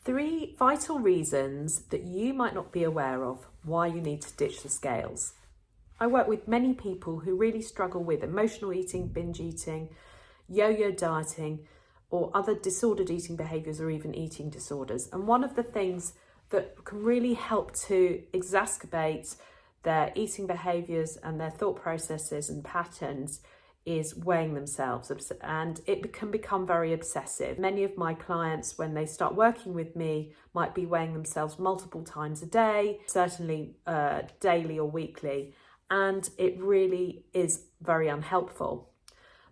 3 vital reasons that you might not be aware of why you need to ditch the scales. I work with many people who really struggle with emotional eating, binge eating, yo-yo dieting, or other disordered eating behaviours or even eating disorders. And one of the things that can really help to exacerbate their eating behaviours and their thought processes and patterns is weighing themselves, and it can become very obsessive. Many of my clients, when they start working with me, might be weighing themselves multiple times a day, certainly daily or weekly, and it really is very unhelpful.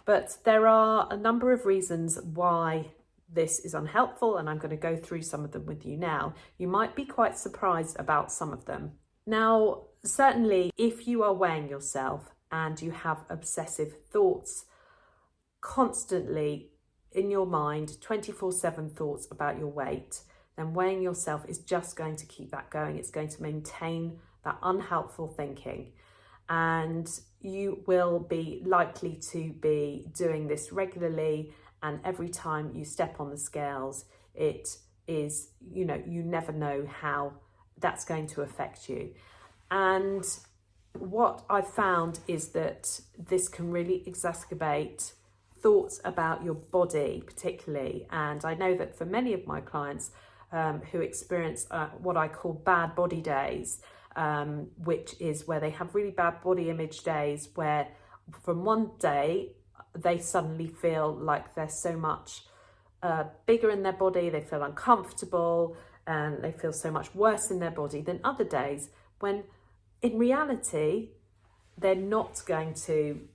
But there are a number of reasons why this is unhelpful, and I'm going to go through some of them with you now. You might be quite surprised about some of them. Now, certainly if you are weighing yourself and you have obsessive thoughts constantly in your mind, 24/7 thoughts about your weight, then weighing yourself is just going to keep that going. It's going to maintain that unhelpful thinking. And you will be likely to be doing this regularly. And every time you step on the scales, it is, you never know how that's going to affect you. And what I've found is that this can really exacerbate thoughts about your body particularly. And I know that for many of my clients who experience what I call bad body days, which is where they have really bad body image days, where from one day they suddenly feel like they're so much bigger in their body, they feel uncomfortable, and they feel so much worse in their body than other days, when in reality, they're not going to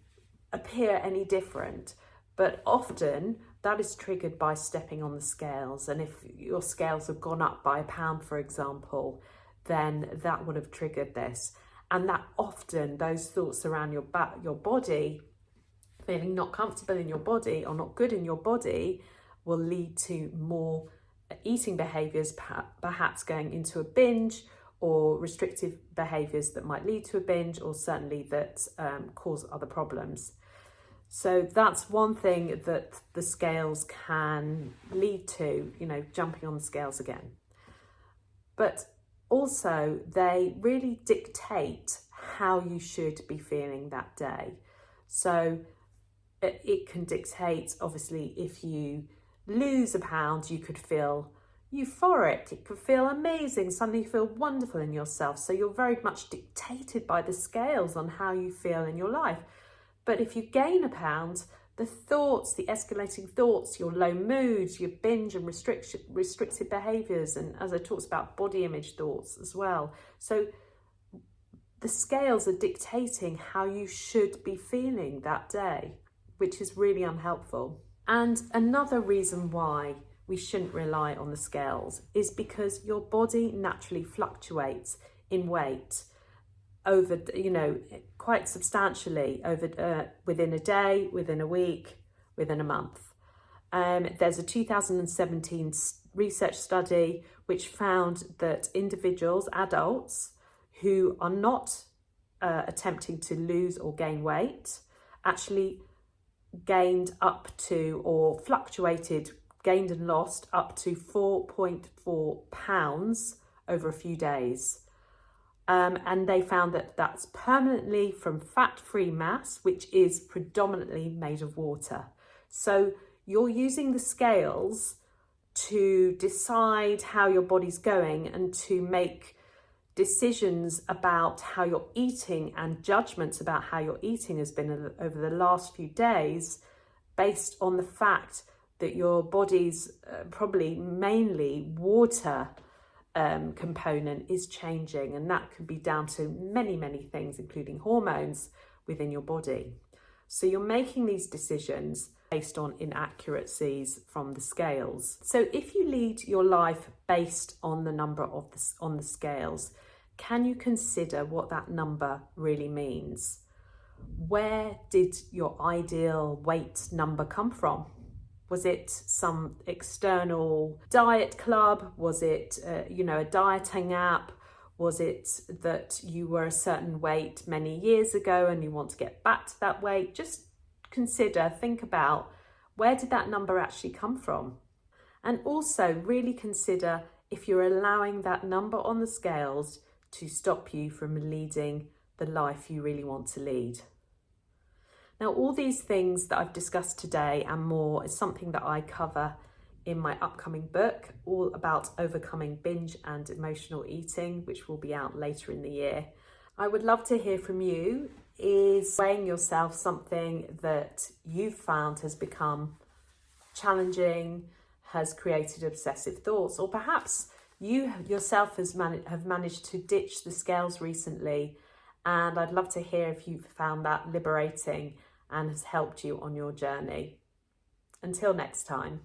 appear any different. But often that is triggered by stepping on the scales. And if your scales have gone up by £1, for example, then that would have triggered this. And that often those thoughts around your body, feeling not comfortable in your body or not good in your body, will lead to more eating behaviours, perhaps going into a binge, or restrictive behaviours that might lead to a binge, or certainly that cause other problems. So that's one thing that the scales can lead to, jumping on the scales again. But also they really dictate how you should be feeling that day. So it can dictate, obviously, if you lose £1, you could feel euphoric, it could feel amazing, suddenly you feel wonderful in yourself. So you're very much dictated by the scales on how you feel in your life. But if you gain £1, the thoughts, the escalating thoughts, your low moods, your binge and restrictive behaviours, and as I talked about, body image thoughts as well. So the scales are dictating how you should be feeling that day, which is really unhelpful. And another reason why we shouldn't rely on the scales is because your body naturally fluctuates in weight over, quite substantially over within a day, within a week, within a month. There's a 2017 research study which found that individuals, adults, who are not attempting to lose or gain weight, actually gained up to, or fluctuated, gained and lost up to 4.4 pounds over a few days. And they found that that's permanently from fat-free mass, which is predominantly made of water. So you're using the scales to decide how your body's going and to make decisions about how you're eating and judgments about how your eating has been over the last few days, based on the fact that your body's probably mainly water component is changing, and that could be down to many things, including hormones within your body. So you're making these decisions based on inaccuracies from the scales. So if you lead your life based on the number on the scales, can you consider what that number really means? Where did your ideal weight number come from? Was it some external diet club? Was it, a dieting app? Was it that you were a certain weight many years ago and you want to get back to that weight? Just think about, where did that number actually come from? And also really consider if you're allowing that number on the scales to stop you from leading the life you really want to lead. Now, all these things that I've discussed today and more is something that I cover in my upcoming book, all about overcoming binge and emotional eating, which will be out later in the year. I would love to hear from you. Is weighing yourself something that you've found has become challenging, has created obsessive thoughts, or perhaps you yourself have managed to ditch the scales recently, and I'd love to hear if you've found that liberating and has helped you on your journey. Until next time.